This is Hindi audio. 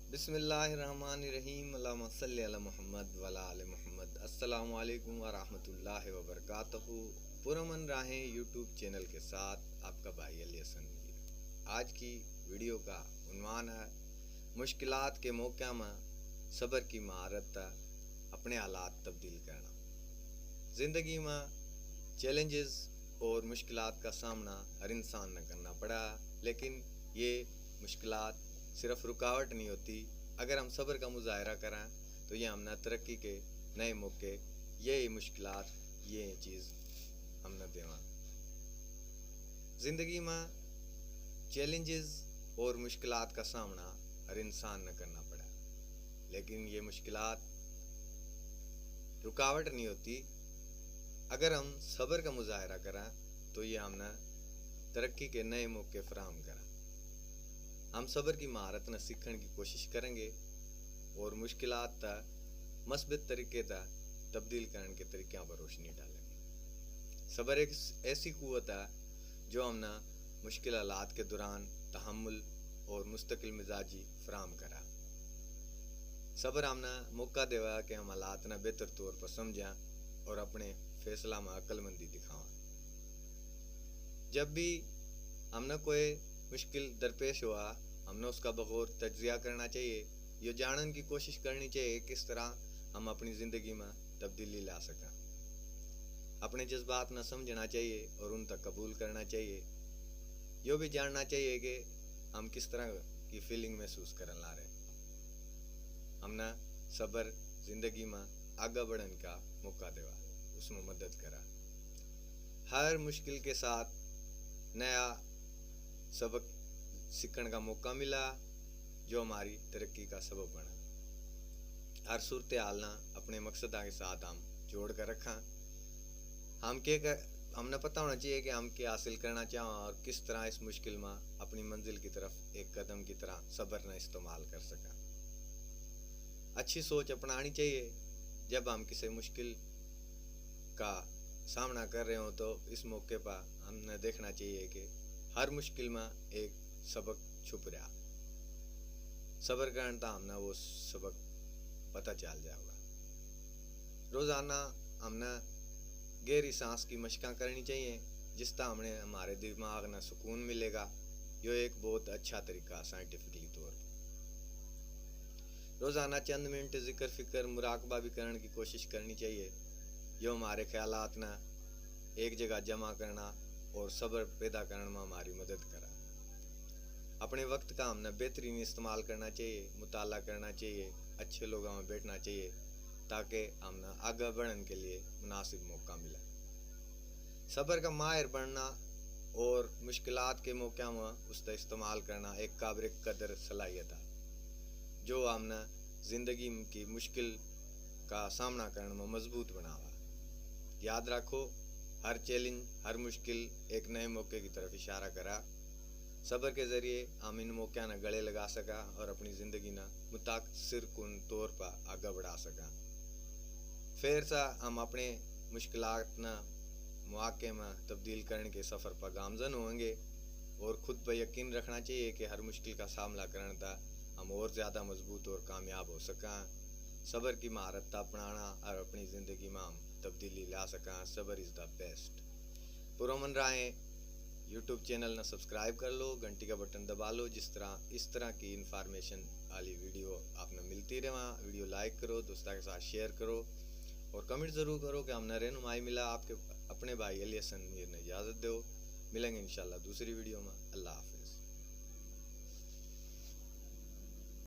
बिस्मिल्लाहिर्रहमानिर्रहीम अल्लाहुम्मा सल्लि अला मुहम्मद वला आले मुहम्मद। अस्सलामु अलैकुम व रहमतुल्लाहि व बरकातहू। पुरअमन राहें यूट्यूब चैनल के साथ आपका भाई अली हसन मीर। आज की वीडियो का उन्वान है मुश्किलात के मौक़ा में सब्र की महारत, अपने हालात तब्दील करना। ज़िंदगी में चैलेंजेस और मुश्किलात का सामना हर इंसान ने करना पड़ा, लेकिन ये मुश्किलात सिर्फ रुकावट नहीं होती। अगर हम सब्र का मुजाहरा करें तो ये हमने तरक्की के नए मौके, ये मुश्किलात, ये चीज़ हमने देवा। ज़िंदगी में चैलेंजेस और मुश्किलात का सामना हर इंसान ने करना पड़ा, लेकिन ये मुश्किलात रुकावट नहीं होती। अगर हम सब्र का मुजाहरा करें तो ये हमने तरक्की के नए मौके फराहम करें। हम सब्र की महारत न सीखने की कोशिश करेंगे और मुश्किलात मस्बत तरीके तब्दील करने के तरीक़ों पर रोशनी डालेंगे। सब्र एक ऐसी कुव्वत है जो हमने मुश्किल हालात के दौरान तहम्मुल और मुस्तकिल मिजाजी फराहम करा। सब्र हमने मौका देवा कि हम हालात ने बेहतर तौर पर समझें और अपने फैसला में अक्लमंदी दिखावा। जब भी हमने कोई मुश्किल दरपेश हुआ, हमने उसका बगौर तज्जिया करना चाहिए। ये जानने की कोशिश करनी चाहिए किस तरह हम अपनी ज़िंदगी में तब्दीली ला सकें। अपने जज्बात न समझना चाहिए और उन तक कबूल करना चाहिए। यो भी जानना चाहिए कि हम किस तरह की फीलिंग महसूस करने ला रहे। हमने सब्र ज़िंदगी में आगे बढ़ने का मौका देवा, उसमें मदद करा। हर मुश्किल के साथ नया सबक सीखने का मौका मिला जो हमारी तरक्की का सबब बना। हर सूरत हाल ना अपने मकसद के साथ हम जोड़ कर रखा। हमने पता होना चाहिए कि हम क्या हासिल करना चाहें और किस तरह इस मुश्किल में अपनी मंजिल की तरफ एक कदम की तरह सब्र न इस्तेमाल कर सका। अच्छी सोच अपनानी चाहिए। जब हम किसी मुश्किल का सामना कर रहे हो तो इस मौके पर हमने देखना चाहिए कि हर मुश्किल में एक सबक छुप रहा। सब्र करना हमने वो सबक पता चल जाएगा। रोज़ाना हमने गहरी सांस की मशक़ां करनी चाहिए, जिस तरह हमने हमारे दिमाग में सुकून मिलेगा। यो एक बहुत अच्छा तरीका साइंटिफिकली तौर पर। रोज़ाना चंद मिनट जिक्र फिक्र मुराकबा भी करने की कोशिश करनी चाहिए। यो हमारे ख्यालात ना एक जगह जमा करना और सब्र पैदा करने में हमारी मदद करा। अपने वक्त का हमने बेहतरीन इस्तेमाल करना चाहिए, मुताला करना चाहिए, अच्छे लोगों में बैठना चाहिए ताकि हमने आगे बढ़ने के लिए मुनासिब मौका मिला। सब्र का माहिर बनना और मुश्किलात के मौक़ों में उसका इस्तेमाल करना एक काबिल कदर सलाहियत है जो हमने ज़िंदगी की मुश्किल का सामना करने में मजबूत बनावा। याद रखो, हर चैलेंज, हर मुश्किल एक नए मौके की तरफ इशारा करा। सब्र के ज़रिए हम इन मौक़ों न गले लगा सका और अपनी ज़िंदगी न मुतासिर कुन तौर पर आगे बढ़ा सका। फिर से हम अपने मुश्किलात न मौक़े में तब्दील करने के सफ़र पर गामज़न होंगे और ख़ुद पर यकीन रखना चाहिए कि हर मुश्किल का सामना करने तक हम और ज़्यादा मजबूत और कामयाब हो सकें। सब्र की महारत अपनाना और अपनी ज़िंदगी में हम तब्दीली ला सकें। सब्र इज़ द बेस्ट। पुरअमन राहें यूट्यूब चैनल ने सब्सक्राइब कर लो, घंटी का बटन दबा लो, इस तरह की इन्फॉर्मेशन वाली वीडियो आपने मिलती रहे। वीडियो लाइक करो, दोस्तों के साथ शेयर करो और कमेंट ज़रूर करो कि हमने रहनुमाई मिला। आपके अपने भाई अली हसन मीर ने इजाज़त दो। मिलेंगे इंशाल्लाह दूसरी वीडियो में। अल्लाह हाफ़िज़।